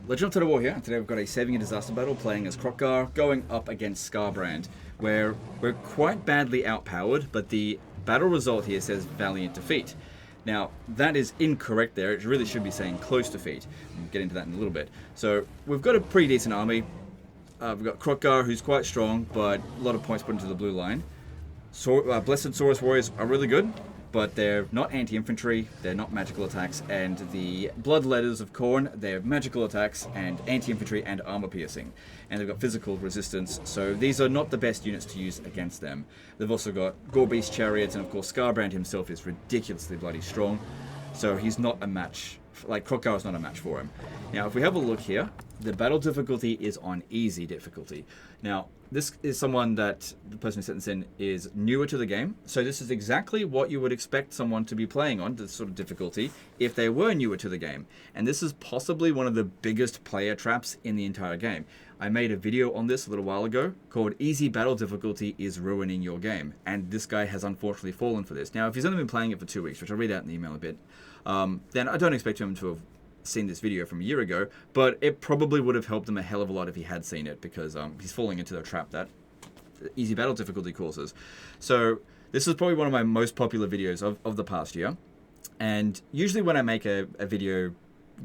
Legend of Total War here, and today we've got a saving and disaster battle playing as Krokkar going up against Scarbrand, where we're quite badly outpowered, but the battle result here says Valiant Defeat. Now, that is incorrect there. It really should be saying close defeat. We'll get into that in a little bit. So, we've got a pretty decent army. We've got Krokkar, who's quite strong, but a lot of points put into the blue line. Blessed Saurus Warriors are really good, but they're not anti-infantry, they're not magical attacks, and the Blood Letters of Khorne, they're magical attacks and anti-infantry and armor piercing. And they've got physical resistance, so these are not the best units to use against them. They've also got Gorebeast Chariots, and of course Scarbrand himself is ridiculously bloody strong, so he's not a match, like Krokkar is not a match for him. Now if we have a look here, the battle difficulty is on easy difficulty. Now, this is someone that the person who sent this in is newer to the game, so this is exactly what you would expect someone to be playing on, this sort of difficulty, if they were newer to the game. And this is possibly one of the biggest player traps in the entire game. I made a video on this a little while ago called Easy Battle Difficulty is Ruining Your Game, and this guy has unfortunately fallen for this. Now, if he's only been playing it for 2 weeks, which I'll read out in the email a bit, then I don't expect him to have seen this video from a year ago, but it probably would have helped him a hell of a lot if he had seen it, because he's falling into the trap that easy battle difficulty causes. So this is probably one of my most popular videos of the past year, and usually when I make a video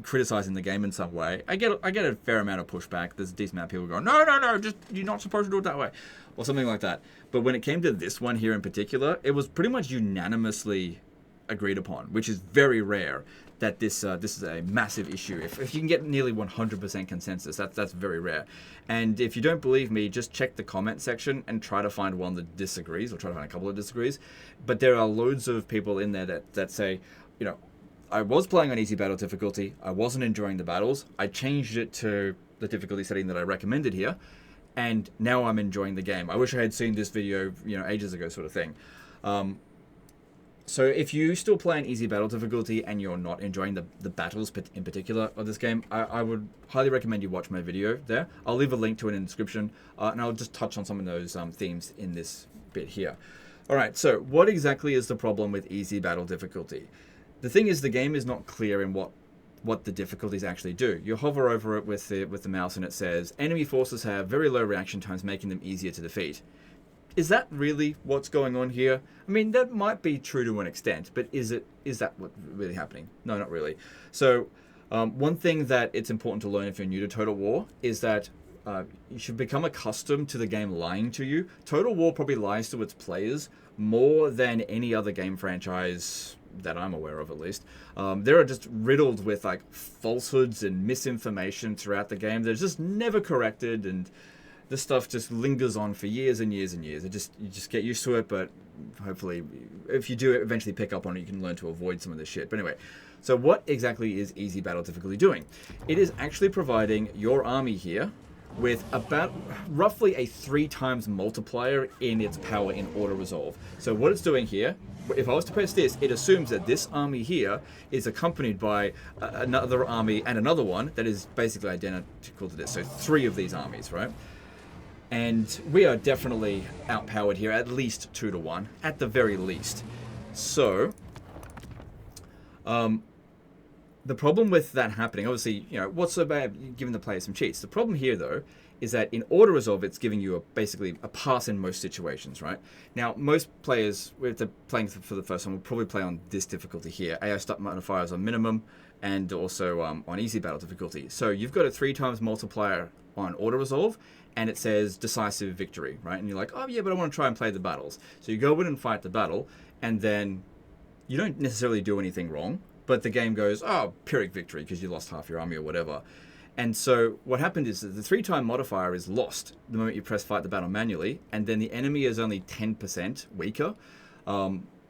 criticizing the game in some way, I get a fair amount of pushback. There's a decent amount of people going, no, just you're not supposed to do it that way, or something like that. But when it came to this one here in particular, it was pretty much unanimously agreed upon, which is very rare, that this is a massive issue. If you can get nearly 100% consensus, that's very rare. And if you don't believe me, just check the comment section and try to find one that disagrees, or try to find a couple that disagrees. But there are loads of people in there that say, you know, I was playing on easy battle difficulty, I wasn't enjoying the battles, I changed it to the difficulty setting that I recommended here, and now I'm enjoying the game. I wish I had seen this video, ages ago, sort of thing. So if you still play an easy battle difficulty and you're not enjoying the battles in particular of this game, I would highly recommend you watch my video there. I'll leave a link to it in the description, and I'll just touch on some of those themes in this bit here. Alright, so what exactly is the problem with easy battle difficulty? The thing is, the game is not clear in what the difficulties actually do. You hover over it with the mouse and it says, enemy forces have very low reaction times, making them easier to defeat. Is that really what's going on here? I mean, that might be true to an extent, but is that what's really happening? No, not really. So, one thing that it's important to learn if you're new to Total War is that you should become accustomed to the game lying to you. Total War probably lies to its players more than any other game franchise that I'm aware of, at least. They're just riddled with like falsehoods and misinformation throughout the game. They're just never corrected, and this stuff just lingers on for years and years and years. You just get used to it, but hopefully, if you do eventually pick up on it, you can learn to avoid some of this shit. But anyway, so what exactly is easy battle difficulty doing? It is actually providing your army here with about roughly a 3 times multiplier in its power in auto resolve. So what it's doing here, if I was to press this, it assumes that this army here is accompanied by another army and another one that is basically identical to this. So 3 of these armies, right? And we are definitely outpowered here, at least 2 to 1, at the very least. So, the problem with that happening, obviously, what's so bad giving the player some cheats? The problem here, though, is that in auto resolve, it's giving you basically a pass in most situations, right? Now, most players, if they're playing for the first time, will probably play on this difficulty here. AI stop modifiers on minimum, and also on easy battle difficulty. So you've got a 3 times multiplier on auto resolve, and it says decisive victory, right? And you're like, oh yeah, but I want to try and play the battles. So you go in and fight the battle, and then you don't necessarily do anything wrong, but the game goes, oh, Pyrrhic victory, because you lost half your army or whatever. And so what happened is that the 3-time modifier is lost the moment you press fight the battle manually, and then the enemy is only 10% weaker.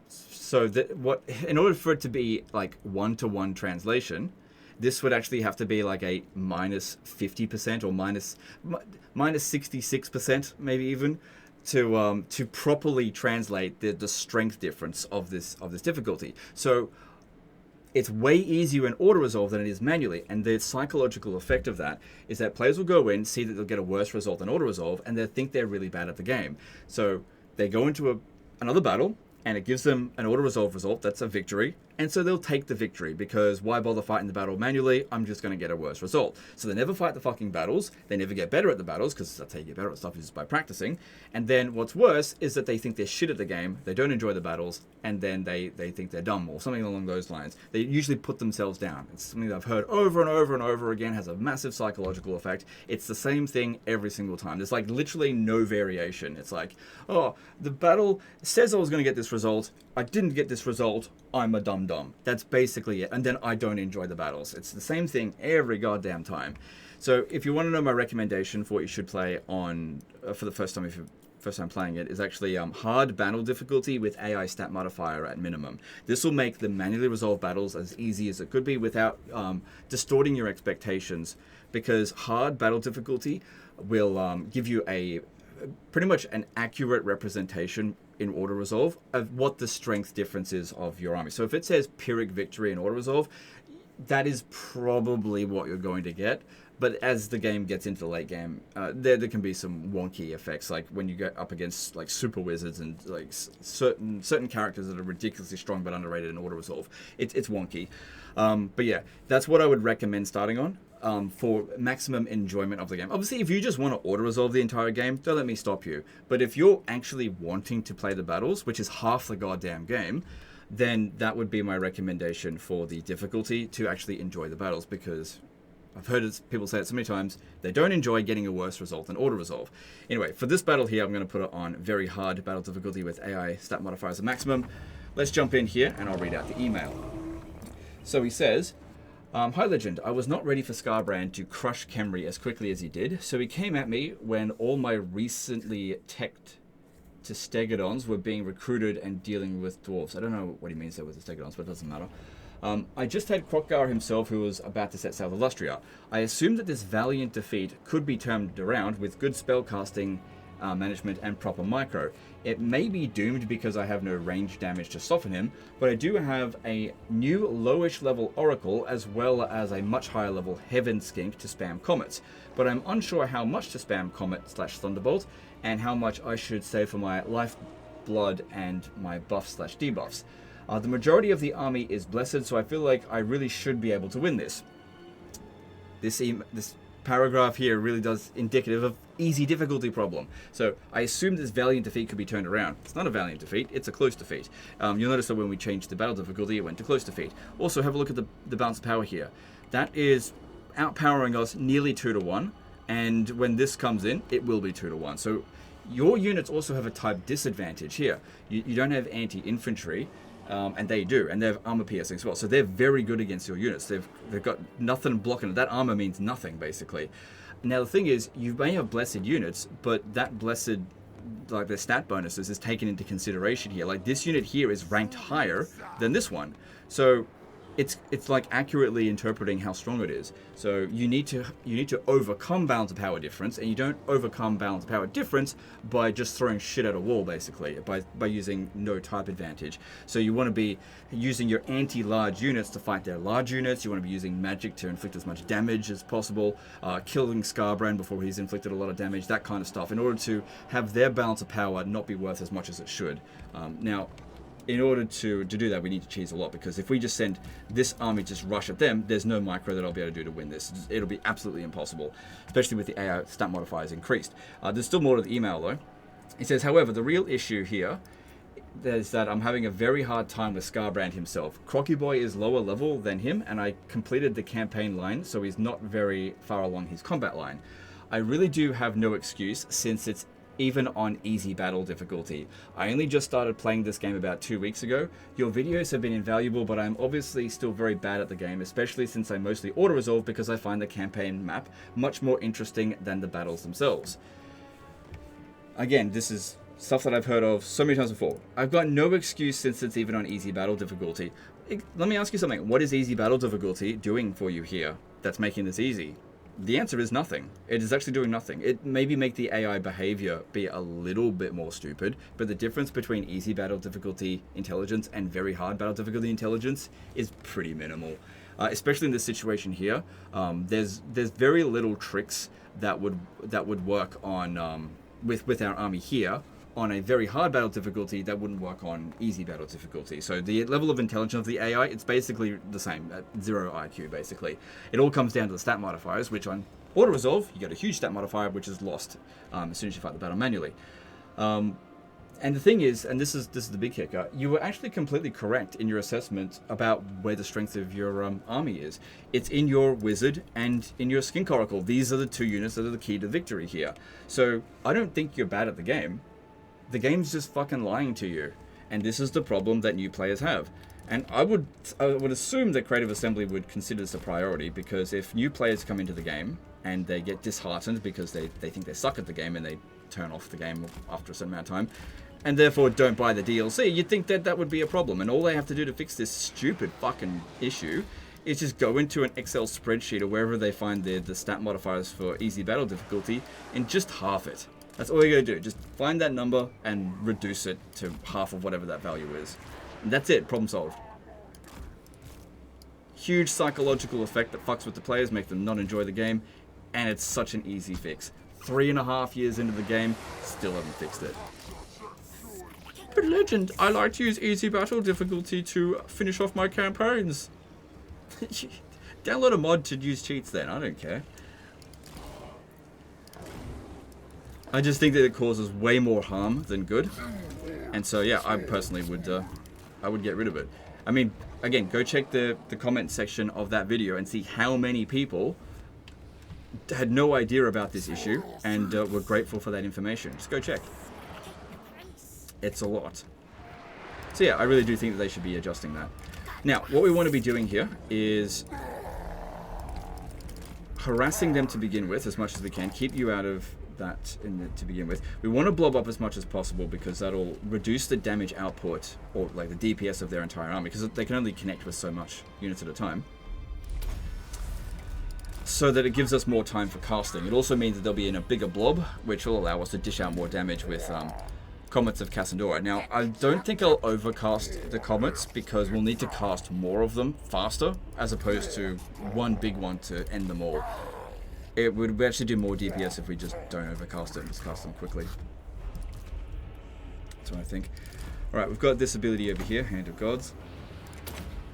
So that in order for it to be like 1-to-1 translation, this would actually have to be like a minus 50% or minus 66%, maybe even, to properly translate the strength difference of this difficulty. So it's way easier in auto resolve than it is manually, and the psychological effect of that is that players will go in, see that they'll get a worse result than auto resolve, and they'll think they're really bad at the game. So they go into another battle, and it gives them an auto resolve result. That's a victory, And so they'll take the victory, because why bother fighting the battle manually? I'm just going to get a worse result. So they never fight the fucking battles. They never get better at the battles, because that's how you get better at stuff, is by practicing. And then what's worse is that they think they're shit at the game, they don't enjoy the battles, and then they think they're dumb, or something along those lines. They usually put themselves down. It's something that I've heard over and over and over again, has a massive psychological effect. It's the same thing every single time. There's like literally no variation. It's like, oh, the battle says I was going to get this result, I didn't get this result, I'm a dum-dum. That's basically it. And then I don't enjoy the battles. It's the same thing every goddamn time. So if you want to know my recommendation for what you should play on for the first time, if you're first time playing it, is actually hard battle difficulty with AI stat modifier at minimum. This will make the manually resolved battles as easy as it could be without distorting your expectations, because hard battle difficulty will give you a pretty much an accurate representation in auto resolve of what the strength difference is of your army. So if it says Pyrrhic victory in auto resolve, that is probably what you're going to get. But as the game gets into the late game, there can be some wonky effects, like when you get up against like super wizards and like certain characters that are ridiculously strong but underrated in auto resolve. It's wonky. But yeah, that's what I would recommend starting on. For maximum enjoyment of the game. Obviously, if you just want to auto-resolve the entire game, don't let me stop you. But if you're actually wanting to play the battles, which is half the goddamn game, then that would be my recommendation for the difficulty, to actually enjoy the battles, because I've heard people say it so many times, they don't enjoy getting a worse result than auto-resolve. Anyway, for this battle here, I'm going to put it on very hard battle difficulty with AI stat modifiers at maximum. Let's jump in here, and I'll read out the email. So he says, hi Legend, I was not ready for Scarbrand to crush Khemri as quickly as he did, so he came at me when all my recently teched to Stegodons were being recruited and dealing with dwarves. I don't know what he means there with the Stegodons, but it doesn't matter. I just had Krokgar himself, who was about to set sail to Lustria. I assumed that this valiant defeat could be turned around with good spellcasting management and proper micro. It may be doomed because I have no range damage to soften him, but I do have a new lowish level Oracle as well as a much higher level Heaven Skink to spam Comets. But I'm unsure how much to spam Comet / Thunderbolt and how much I should save for my life, blood, and my buffs / debuffs. The majority of the army is blessed, so I feel like I really should be able to win this. This paragraph here really does indicative of easy difficulty problem. So I assume this valiant defeat could be turned around. It's not a valiant defeat, it's a close defeat. You'll notice that when we changed the battle difficulty, it went to close defeat. Also, have a look at the balance of power here. That is outpowering us nearly 2-1, and when this comes in, it will be 2-1. So your units also have a type disadvantage here. You don't have anti-infantry, and they do, and they have armor piercing as well. So they're very good against your units. They've got nothing blocking it. That armor means nothing, basically. Now the thing is, you may have blessed units, but that blessed, like their stat bonuses, is taken into consideration here. Like this unit here is ranked higher than this one. So it's like accurately interpreting how strong it is. So you need to overcome balance of power difference, and you don't overcome balance of power difference by just throwing shit at a wall, basically, by using no type advantage. So you want to be using your anti-large units to fight their large units. You want to be using magic to inflict as much damage as possible, killing Scarbrand before he's inflicted a lot of damage, that kind of stuff, in order to have their balance of power not be worth as much as it should. Now, in order to do that, we need to cheese a lot, because if we just send this army just rush at them, there's no micro that I'll be able to do to win this. It'll be absolutely impossible, especially with the AI stat modifiers increased. There's still more to the email though. He says, however, the real issue here is that I'm having a very hard time with Scarbrand himself. Crocky Boy is lower level than him, and I completed the campaign line, so he's not very far along his combat line. I really do have no excuse, since it's even on easy battle difficulty. I only just started playing this game about 2 weeks ago. Your videos have been invaluable, but I'm obviously still very bad at the game, especially since I mostly auto-resolve because I find the campaign map much more interesting than the battles themselves. Again, this is stuff that I've heard of so many times before. I've got no excuse since it's even on easy battle difficulty. Let me ask you something. What is easy battle difficulty doing for you here that's making this easy? The answer is nothing. It is actually doing nothing. It maybe make the AI behavior be a little bit more stupid, but the difference between easy battle difficulty intelligence and very hard battle difficulty intelligence is pretty minimal. Especially in this situation here, there's very little tricks that would work on with our army here on a very hard battle difficulty, that wouldn't work on easy battle difficulty. So the level of intelligence of the AI, it's basically the same, at 0 IQ, basically. It all comes down to the stat modifiers, which on auto-resolve, you get a huge stat modifier, which is lost as soon as you fight the battle manually. And the thing is, and this is the big kicker, you were actually completely correct in your assessment about where the strength of your army is. It's in your wizard and in your skin coracle. These are the two units that are the key to victory here. So I don't think you're bad at the game. The game's just fucking lying to you. And this is the problem that new players have. And I would assume that Creative Assembly would consider this a priority, because if new players come into the game and they get disheartened because they think they suck at the game and they turn off the game after a certain amount of time, and therefore don't buy the DLC, you'd think that that would be a problem. And all they have to do to fix this stupid fucking issue is just go into an Excel spreadsheet or wherever they find the stat modifiers for easy battle difficulty and just half it. That's all you gotta do. Just find that number and reduce it to half of whatever that value is. And that's it. Problem solved. Huge psychological effect that fucks with the players, make them not enjoy the game, and it's such an easy fix. 3.5 years into the game, still haven't fixed it. But legend, I like to use easy battle difficulty to finish off my campaigns. Download a mod to use cheats then, I don't care. I just think that it causes way more harm than good. And so yeah, I personally would I would get rid of it. I mean, again, go check the comment section of that video and see how many people had no idea about this issue and were grateful for that information. Just go check. It's a lot. So yeah, I really do think that they should be adjusting that. Now, what we want to be doing here is harassing them to begin with as much as we can. Keep you out of that to begin with. We want to blob up as much as possible because that'll reduce the damage output, or like the DPS of their entire army, because they can only connect with so much units at a time. So that it gives us more time for casting. It also means that they'll be in a bigger blob, which will allow us to dish out more damage with Comets of Cassandora. Now, I don't think I'll overcast the Comets because we'll need to cast more of them faster, as opposed to one big one to end them all. It would actually do more DPS if we just don't overcast it and just cast them quickly. That's what I think. Alright, we've got this ability over here, Hand of Gods.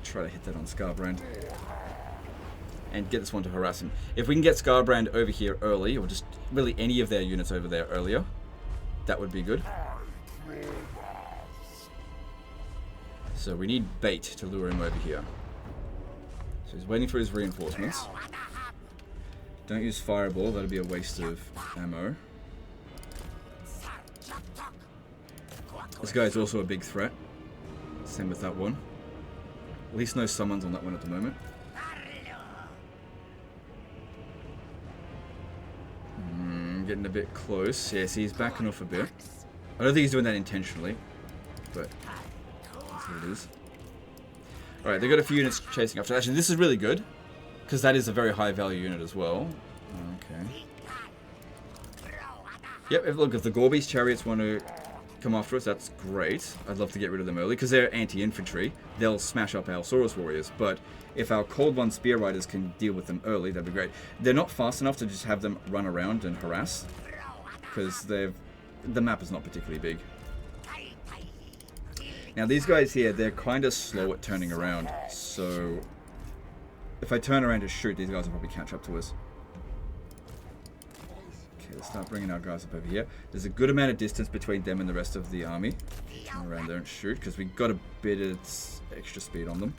Try to hit that on Scarbrand. And get this one to harass him. If we can get Scarbrand over here early, or just really any of their units over there earlier, that would be good. So we need bait to lure him over here. So he's waiting for his reinforcements. Don't use Fireball, that'll be a waste of ammo. This guy is also a big threat. Same with that one. At least no summons on that one at the moment. Getting a bit close. Yeah, see, he's backing off a bit. I don't think he's doing that intentionally, but that's what it is. Alright, they've got a few units chasing after. Actually, this is really good, because that is a very high value unit as well. Okay. Yep, look, if the Gorby's chariots want to come after us, that's great. I'd love to get rid of them early, because they're anti-infantry. They'll smash up our Saurus warriors, but if our Cold One Spear Riders can deal with them early, that'd be great. They're not fast enough to just have them run around and harass, because the map is not particularly big. Now these guys here, they're kind of slow at turning around, so if I turn around to shoot, these guys will probably catch up to us. Okay, let's start bringing our guys up over here. There's a good amount of distance between them and the rest of the army. Turn around there and shoot, because we got a bit of extra speed on them.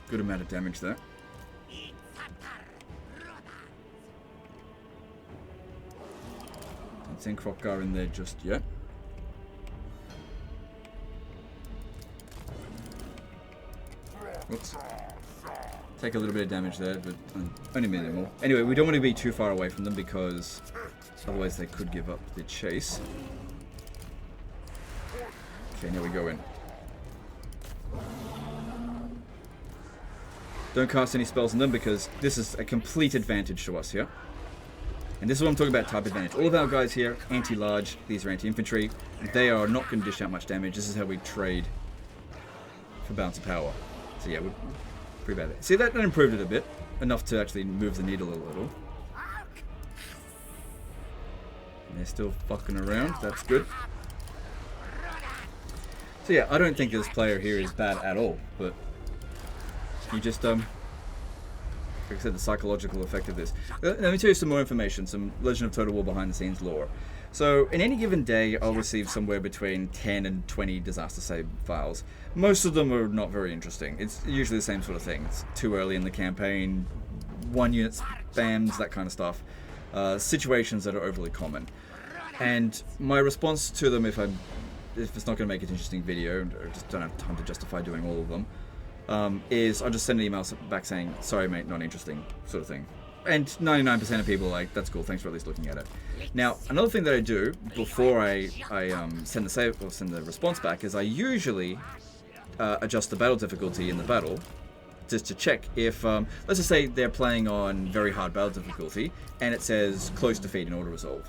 Good amount of damage there. Don't send Krokgar in there just yet. Whoops. Take a little bit of damage there, but only minimal. Anyway, we don't want to be too far away from them because otherwise they could give up the chase. Okay, now we go in. Don't cast any spells on them because this is a complete advantage to us here. And this is what I'm talking about, type advantage. All of our guys here, anti-large, these are anti-infantry. They are not going to dish out much damage. This is how we trade for balance of power. So yeah, we're pretty bad. See, that improved it a bit. Enough to actually move the needle a little. They're still fucking around. That's good. So yeah, I don't think this player here is bad at all, but you just like I said, the psychological effect of this. Let me tell you some more information, some Legend of Total War behind the scenes lore. So in any given day, I'll receive somewhere between 10 and 20 disaster save files. Most of them are not very interesting. It's usually the same sort of thing. It's too early in the campaign, 1 unit spams, that kind of stuff. Situations that are overly common. And my response to them, if it's not going to make an interesting video, or just don't have time to justify doing all of them, is I'll just send an email back saying, sorry mate, not interesting, sort of thing. And 99% of people are like, that's cool, thanks for at least looking at it. Now, another thing that I do before I send the save or send the response back is I usually adjust the battle difficulty in the battle just to check if, let's just say they're playing on very hard battle difficulty and it says close defeat in auto resolve.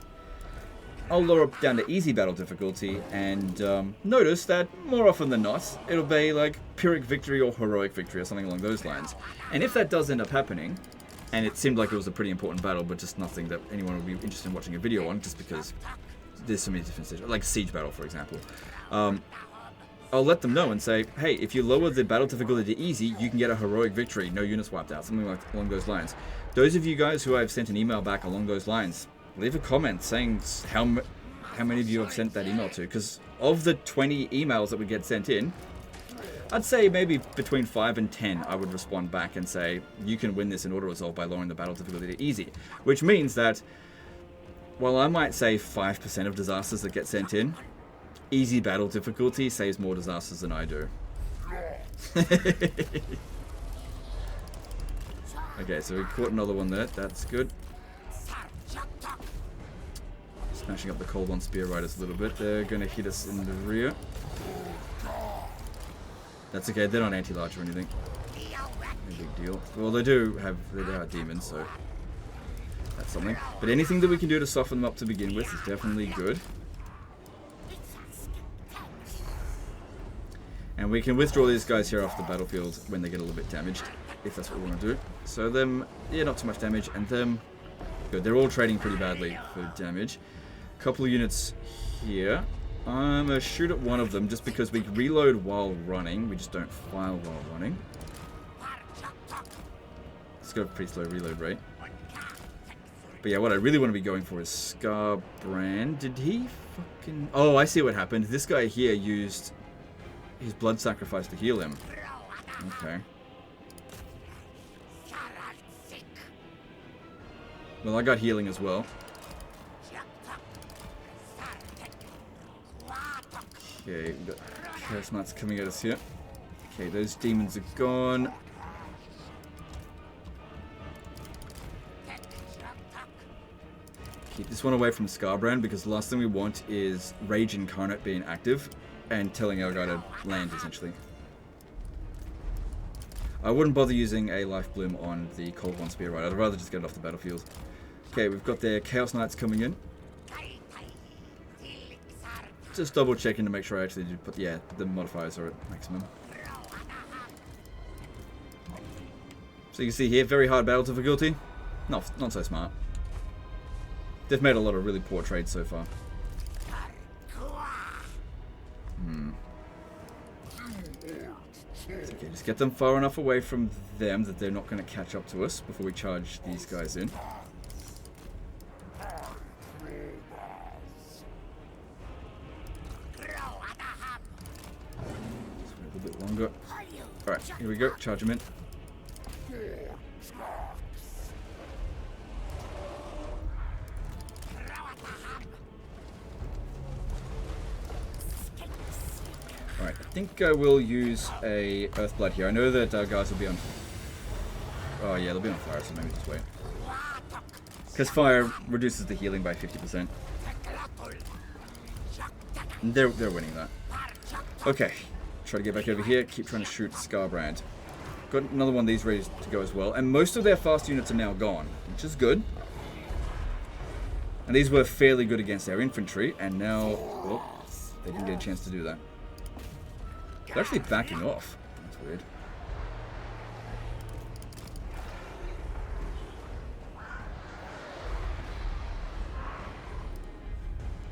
I'll lower it down to easy battle difficulty and notice that more often than not, it'll be like Pyrrhic victory or heroic victory or something along those lines. And if that does end up happening, and it seemed like it was a pretty important battle, but just nothing that anyone would be interested in watching a video on, just because there's so many different situations, like siege battle, for example. I'll let them know and say, hey, if you lower the battle difficulty to easy, you can get a heroic victory, no units wiped out, something like along those lines. Those of you guys who I've sent an email back along those lines, leave a comment saying how many of you have sent that email to, because of the 20 emails that would get sent in, I'd say maybe between 5 and 10 I would respond back and say, you can win this in auto-resolve by lowering the battle difficulty to easy. Which means that, while I might say 5% of disasters that get sent in, easy battle difficulty saves more disasters than I do. Okay, so we caught another one there, that's good. Smashing up the Cold One Spear Riders a little bit, they're going to hit us in the rear. That's okay, they're not anti-large or anything. No big deal. Well, they are demons, so that's something. But anything that we can do to soften them up to begin with is definitely good. And we can withdraw these guys here off the battlefield when they get a little bit damaged, if that's what we want to do. So them, yeah, not too much damage, and them, good. They're all trading pretty badly for damage. Couple of units here. I'm going to shoot at one of them just because we reload while running. We just don't fire while running. It's got a pretty slow reload rate. But yeah, what I really want to be going for is Scarbrand. Did he fucking... Oh, I see what happened. This guy here used his blood sacrifice to heal him. Okay. Well, I got healing as well. Okay, we've got Chaos Knights coming at us here. Okay, those demons are gone. Keep this one away from Scarbrand because the last thing we want is Rage Incarnate being active and telling our guy to land, essentially. I wouldn't bother using a Life Bloom on the Cold One Spear Rider. I'd rather just get it off the battlefield. Okay, we've got their Chaos Knights coming in. Just double checking to make sure I actually did put, yeah, the modifiers are at maximum. So you can see here, very hard battle difficulty. Not so smart. They've made a lot of really poor trades so far. It's okay, just get them far enough away from them that they're not going to catch up to us before we charge these guys in. Longer. Alright, here we go. Charge him in. Alright, I think I will use a Earthblood here. I know that our guys will be on... Oh yeah, they'll be on fire, so maybe just wait. Because fire reduces the healing by 50%. And they're winning that. Okay. Try to get back over here, keep trying to shoot Scarbrand. Got another one of these ready to go as well. And most of their fast units are now gone, which is good. And these were fairly good against our infantry, and now, well, they didn't get a chance to do that. They're actually backing off. That's weird.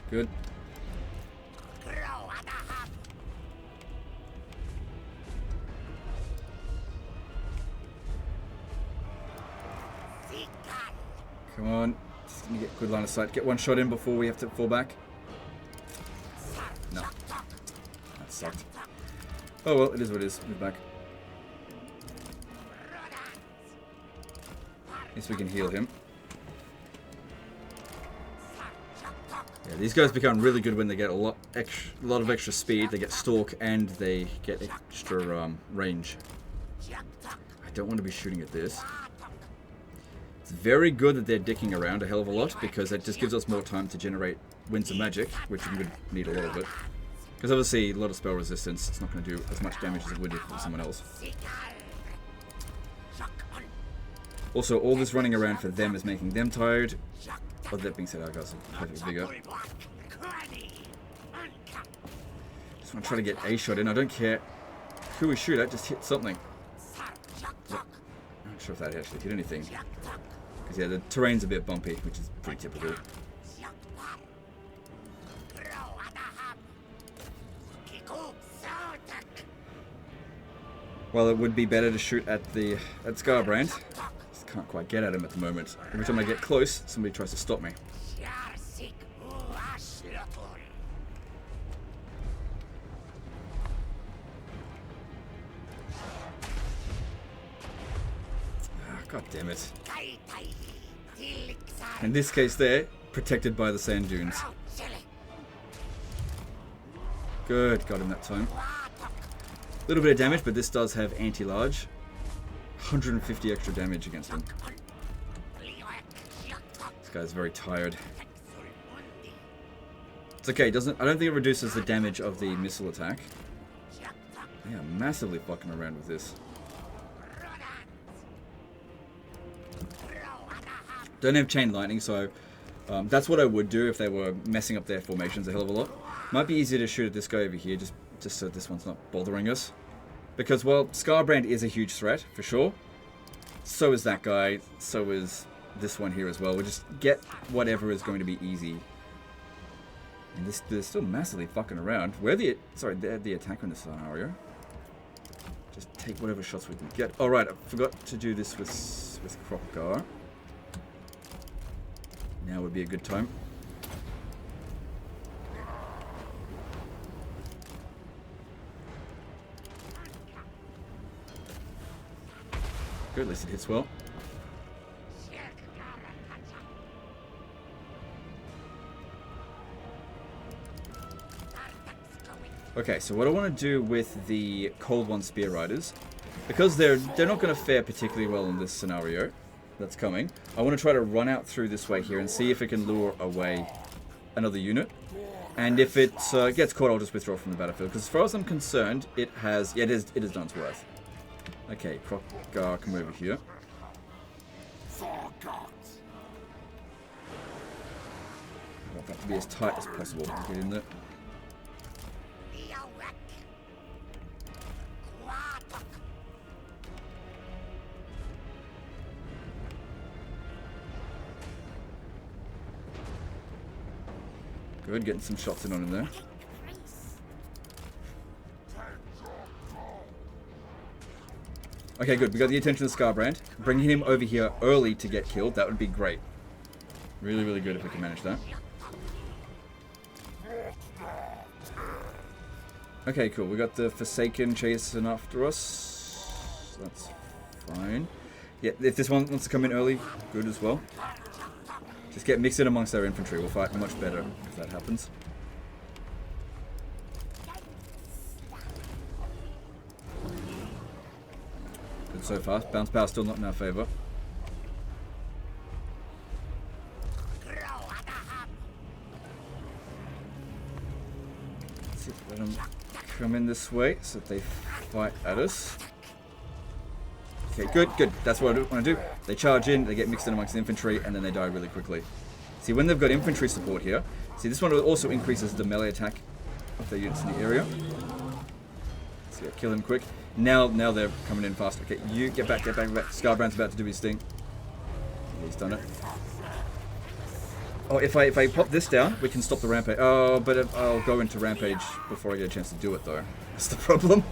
Good. Come on. Just gonna get good line of sight. Get one shot in before we have to fall back. No. That sucked. Oh well, it is what it is. Move back. At least we can heal him. Yeah, these guys become really good when they get a lot of extra speed. They get stalk and they get extra range. I don't want to be shooting at this. It's very good that they're dicking around a hell of a lot because it just gives us more time to generate winds of magic, which we would need a lot of it. Because obviously a lot of spell resistance, it's not going to do as much damage as it would if it was someone else. Also, all this running around for them is making them tired. But that being said, our guys are perfect vigor. Just want to try to get a shot in. I don't care who we shoot at, just hit something. I'm not sure if that actually hit anything. Because yeah, the terrain's a bit bumpy, which is pretty typical. Well, it would be better to shoot at Scarbrand. Just can't quite get at him at the moment. Every time I get close, somebody tries to stop me. God damn it. In this case there, protected by the sand dunes. Good, got him that time. A little bit of damage, but this does have anti-large. 150 extra damage against him. This guy's very tired. It's okay, I don't think it reduces the damage of the missile attack. They are massively fucking around with this. Don't have chain lightning, so that's what I would do if they were messing up their formations a hell of a lot. Might be easier to shoot at this guy over here, just so this one's not bothering us. Because, well, Scarbrand is a huge threat, for sure. So is that guy, so is this one here as well. We'll just get whatever is going to be easy. And they're still massively fucking around. They're the attacker in this scenario. Just take whatever shots we can get. Oh, right, I forgot to do this with Krokkar. Now would be a good time. Good, at least it hits well. Okay, so what I want to do with the Cold One Spear Riders, because they're not going to fare particularly well in this scenario that's coming, I want to try to run out through this way here and see if it can lure away another unit. And if it gets caught, I'll just withdraw from the battlefield. Because as far as I'm concerned, it has done its worth. Okay, Krokkar, come over here. I want that to be as tight as possible. Get in there. Good, getting some shots in on him there. Okay, good. We got the attention of Scarbrand. Bringing him over here early to get killed, that would be great. Really, really good if we can manage that. Okay, cool. We got the Forsaken chasing after us. That's fine. Yeah, if this one wants to come in early, good as well. Just get mixed in amongst our infantry. We'll fight much better if that happens. Good so far. Bounce power still not in our favour. Let's see, let them come in this way so that they fight at us. Okay, good, good. That's what I want to do. They charge in, they get mixed in amongst the infantry, and then they die really quickly. See, when they've got infantry support here, see, this one also increases the melee attack of their units in the area. So yeah, kill him quick. Now they're coming in fast. Okay, you get back, get back, get back. Scarbrand's about to do his thing. Yeah, he's done it. Oh, if I pop this down, we can stop the rampage. Oh, but I'll go into rampage before I get a chance to do it, though. That's the problem.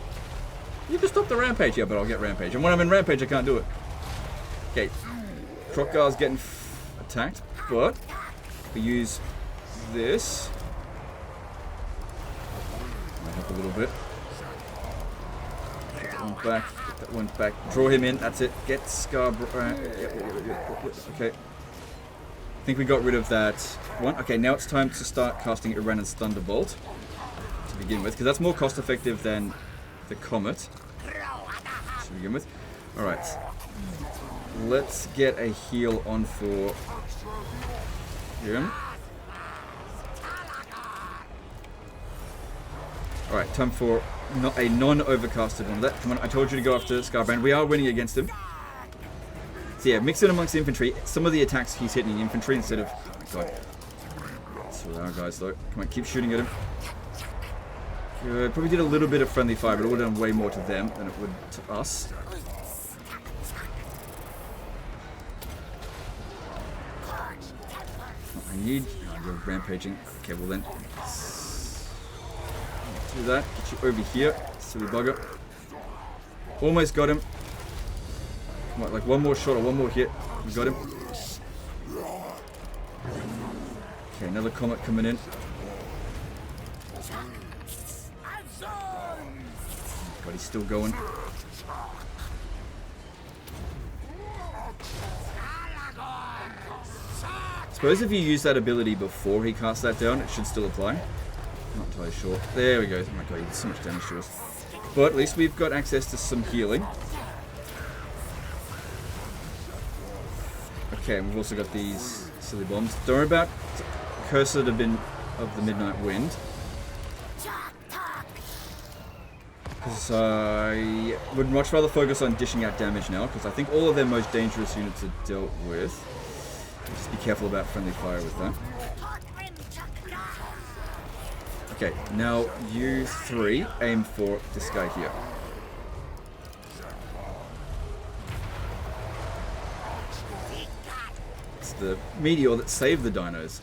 You can stop the rampage, yeah, but I'll get rampage. And when I'm in rampage, I can't do it. Okay, Krokgar's getting attacked, but we use this. Might help a little bit. Get that one back. Get that one back. Draw him in. That's it. Get Scar. Okay. I think we got rid of that one. Okay, now it's time to start casting Iran's Thunderbolt to begin with, because that's more cost effective than the Comet to begin with. Alright. Let's get a heal on for him. Alright, time for a non-overcasted one. Come on, I told you to go after Scarbrand. We are winning against him. So yeah, mix it amongst the infantry. Some of the attacks he's hitting the infantry instead of... Oh my god. That's with our guys though. Come on, keep shooting at him. Good. Probably did a little bit of friendly fire, but it would have done way more to them than it would to us. I need... Oh, you're rampaging. Okay, well then... Do that. Get you over here. Silly bugger. Almost got him. Come on, like one more shot or one more hit. We got him. Okay, another comet coming in. God, he's still going. Suppose if you use that ability before he casts that down, it should still apply. Not entirely sure. There we go. Oh my god, he did so much damage to us. But at least we've got access to some healing. Okay, and we've also got these silly bombs. Don't worry about Cursor of the Midnight Wind. Because I would much rather focus on dishing out damage now, because I think all of their most dangerous units are dealt with. Just be careful about friendly fire with that. Okay, now you three aim for this guy here. It's the meteor that saved the dinos.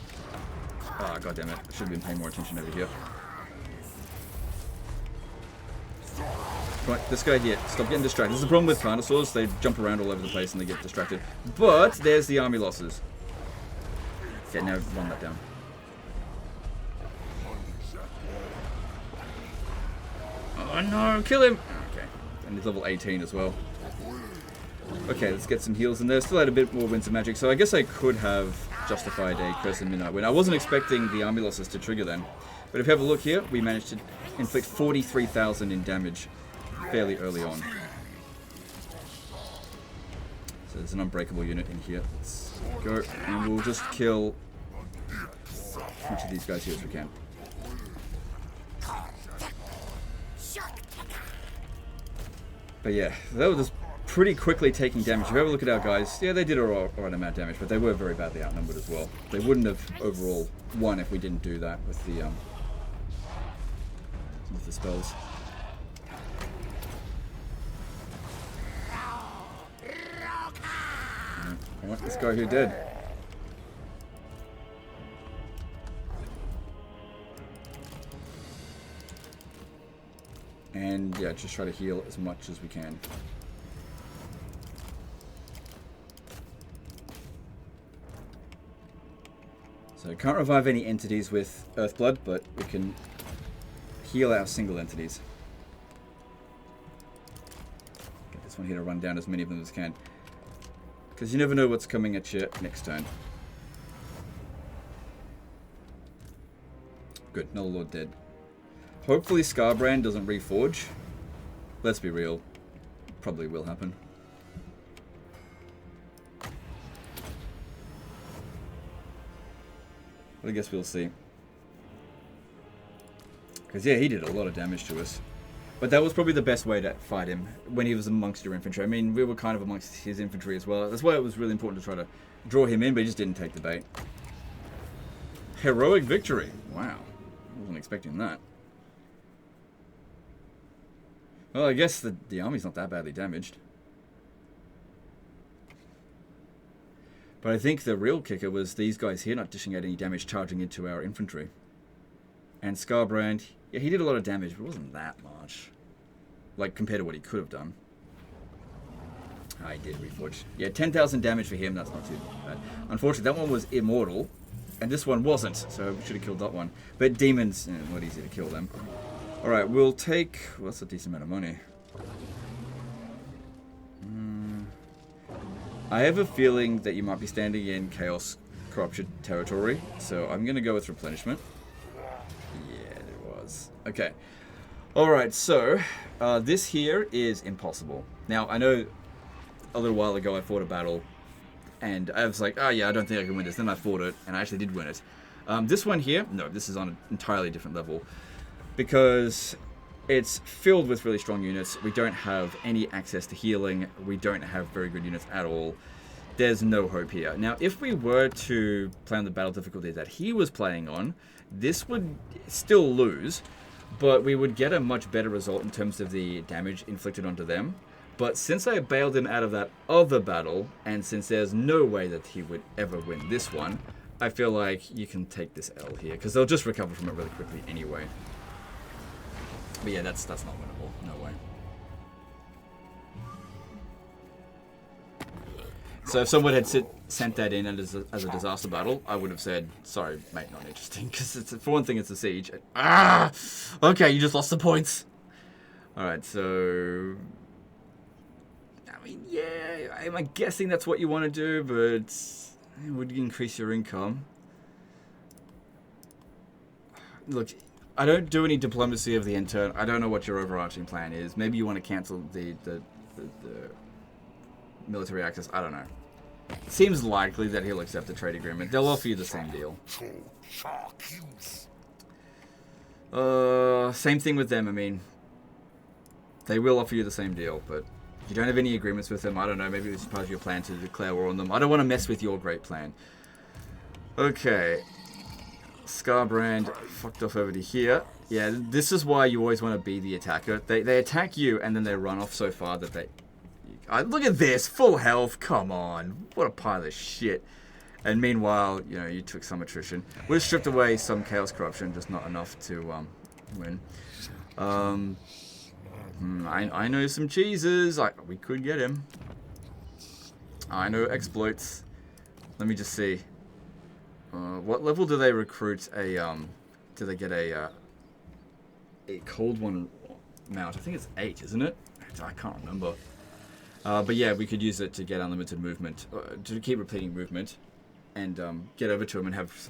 Ah, god damn it. I should have been paying more attention over here. Right, this guy here. Stop getting distracted. This is the problem with Carnosaurs. They jump around all over the place and they get distracted. But there's the army losses. Okay, now run that down. Oh no, kill him! Okay, and he's level 18 as well. Okay, let's get some heals in there. Still had a bit more Winds of Magic, so I guess I could have justified a Curse of Midnight Wind. I wasn't expecting the army losses to trigger then. But if you have a look here, we managed to inflict 43,000 in damage fairly early on. So there's an unbreakable unit in here. Let's go, and we'll just kill as much of these guys here as we can. But yeah, that was just pretty quickly taking damage. If you have a look at our guys, yeah, they did alright amount of damage, but they were very badly outnumbered as well. They wouldn't have overall won if we didn't do that with the spells. I want this guy who did. And yeah, just try to heal as much as we can. So can't revive any entities with Earthblood, but we can heal our single entities. Get this one here to run down as many of them as can. Because you never know what's coming at you next turn. Good, another Lord dead. Hopefully Scarbrand doesn't reforge. Let's be real. Probably will happen. But I guess we'll see. Because yeah, he did a lot of damage to us. But that was probably the best way to fight him, when he was amongst your infantry. I mean, we were kind of amongst his infantry as well. That's why it was really important to try to draw him in, but he just didn't take the bait. Heroic victory. Wow. I wasn't expecting that. Well, I guess the army's not that badly damaged. But I think the real kicker was these guys here not dishing out any damage charging into our infantry. And Scarbrand, yeah, he did a lot of damage, but it wasn't that much. Like, compared to what he could have done. I did reforge. Yeah, 10,000 damage for him, that's not too bad. Unfortunately, that one was immortal, and this one wasn't, so we should have killed that one. But demons, not easy to kill them. Alright, we'll take... Well, that's a decent amount of money. I have a feeling that you might be standing in Chaos Corruption territory, so I'm going to go with replenishment. Yeah, it was. Okay. Alright, so this here is impossible. Now, I know a little while ago I fought a battle, and I was like, oh yeah, I don't think I can win this. Then I fought it, and I actually did win it. This one here, no, this is on an entirely different level, because it's filled with really strong units. We don't have any access to healing. We don't have very good units at all. There's no hope here. Now, if we were to play on the battle difficulty that he was playing on, this would still lose, but we would get a much better result in terms of the damage inflicted onto them. But since I bailed him out of that other battle, and since there's no way that he would ever win this one, I feel like you can take this L here, because they'll just recover from it really quickly anyway. But yeah, that's not winnable. No way. So if someone had sent that in as a disaster battle, I would have said, sorry, mate, not interesting. Because for one thing, it's a siege. Ah! Okay, you just lost the points. Alright, so... I mean, yeah, I'm guessing that's what you want to do, but it would increase your income. Look... I don't do any diplomacy of the intern. I don't know what your overarching plan is. Maybe you want to cancel the military access. I don't know. Seems likely that he'll accept the trade agreement. They'll offer you the same deal. Same thing with them. I mean, they will offer you the same deal, but you don't have any agreements with them. I don't know. Maybe it's part of your plan to declare war on them. I don't want to mess with your great plan. Okay. Scarbrand fucked off over to here. Yeah, this is why you always want to be the attacker. They attack you and then they run off so far that they... look at this! Full health! Come on! What a pile of shit. And meanwhile, you know, you took some attrition. We've stripped away some Chaos Corruption, just not enough to win. I know some cheeses. We could get him. I know exploits. Let me just see. What level do they recruit a, do they get a cold one mount? I think it's 8, isn't it? I can't remember. But yeah, we could use it to get unlimited movement, to keep repeating movement, and get over to him and have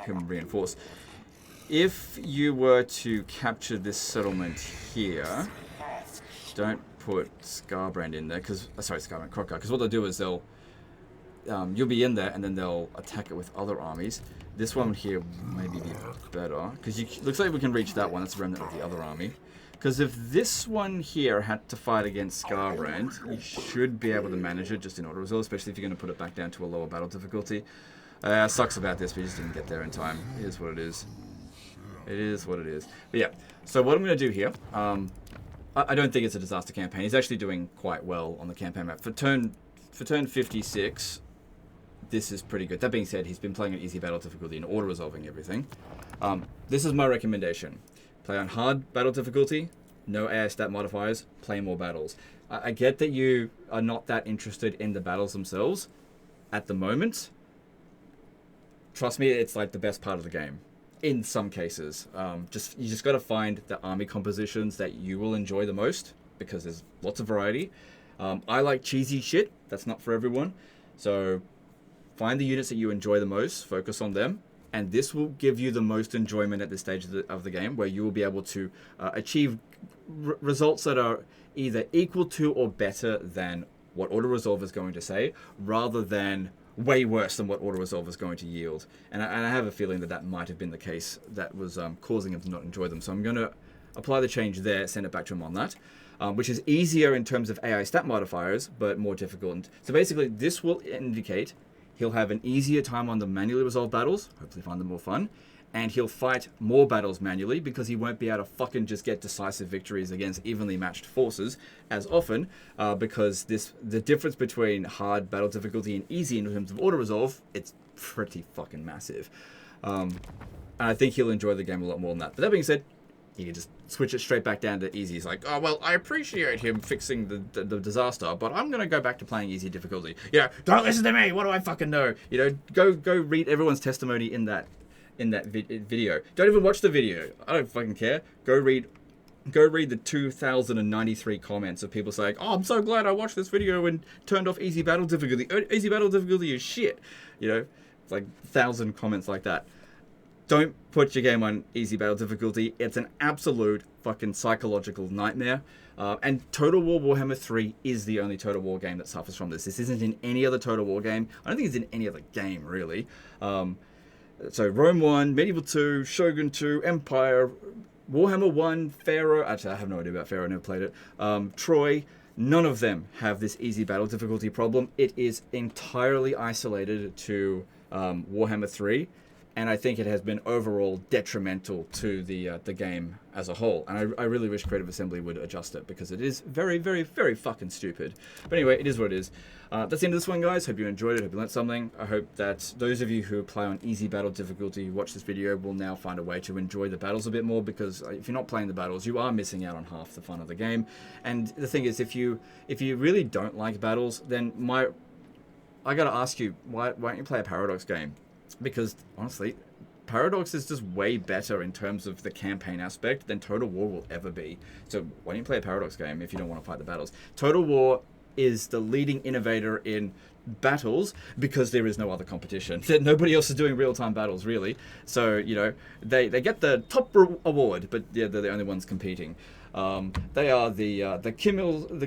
him reinforce. If you were to capture this settlement here, don't put Scarbrand in there, because, sorry, Scarbrand, Crockguard, because what they'll do is they'll, you'll be in there, and then they'll attack it with other armies. This one here maybe be better, because looks like we can reach that one. That's the remnant of the other army. Because if this one here had to fight against Scarbrand, you should be able to manage it just in auto resolve, especially if you're going to put it back down to a lower battle difficulty. Sucks about this, we just didn't get there in time. It is what it is. It is what it is. But yeah, so what I'm going to do here, I don't think it's a disaster campaign. He's actually doing quite well on the campaign map. For turn 56, this is pretty good. That being said, he's been playing an easy battle difficulty and auto-resolving everything. This is my recommendation. Play on hard battle difficulty, no AI stat modifiers, play more battles. I get that you are not that interested in the battles themselves at the moment. Trust me, it's like the best part of the game. In some cases. You just got to find the army compositions that you will enjoy the most, because there's lots of variety. I like cheesy shit. That's not for everyone. So find the units that you enjoy the most, focus on them, and this will give you the most enjoyment at this stage of the game, where you will be able to achieve results that are either equal to or better than what auto-resolve is going to say, rather than way worse than what auto-resolve is going to yield. And I have a feeling that that might have been the case that was causing him to not enjoy them. So I'm going to apply the change there, send it back to him on that, which is easier in terms of AI stat modifiers, but more difficult. So basically, this will indicate he'll have an easier time on the manually resolved battles, hopefully find them more fun, and he'll fight more battles manually because he won't be able to fucking just get decisive victories against evenly matched forces as often, because the difference between hard battle difficulty and easy in terms of auto resolve, it's pretty fucking massive. And I think he'll enjoy the game a lot more than that. But that being said, you can just switch it straight back down to easy. He's like, oh, well, I appreciate him fixing the disaster, but I'm going to go back to playing easy difficulty. You know, don't listen to me. What do I fucking know? You know, go read everyone's testimony in that video. Don't even watch the video. I don't fucking care. Go read the 2,093 comments of people saying, oh, I'm so glad I watched this video and turned off easy battle difficulty. Easy battle difficulty is shit. You know, it's like 1,000 comments like that. Don't put your game on easy battle difficulty. It's an absolute fucking psychological nightmare. And Total War Warhammer 3 is the only Total War game that suffers from this. This isn't in any other Total War game. I don't think it's in any other game, really. So Rome 1, Medieval 2, Shogun 2, Empire, Warhammer 1, Pharaoh. Actually, I have no idea about Pharaoh. I never played it. Troy. None of them have this easy battle difficulty problem. It is entirely isolated to Warhammer 3. And I think it has been overall detrimental to the game as a whole. And I really wish Creative Assembly would adjust it, because it is very, very, very fucking stupid. But anyway, it is what it is. That's the end of this one, guys. Hope you enjoyed it. Hope you learned something. I hope that those of you who play on easy battle difficulty who watch this video will now find a way to enjoy the battles a bit more, because if you're not playing the battles, you are missing out on half the fun of the game. And the thing is, if you really don't like battles, then I gotta ask you, why don't you play a Paradox game? Because, honestly, Paradox is just way better in terms of the campaign aspect than Total War will ever be. So why don't you play a Paradox game if you don't want to fight the battles? Total War is the leading innovator in battles because there is no other competition. Nobody else is doing real-time battles, really. So, you know, they get the top award, but yeah, they're the only ones competing. They are the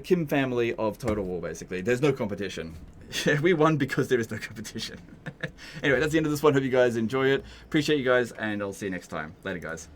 Kim family of Total War, basically. There's no competition. We won because there is no competition. Anyway, that's the end of this one. Hope you guys enjoy it. Appreciate you guys, and I'll see you next time. Later, guys.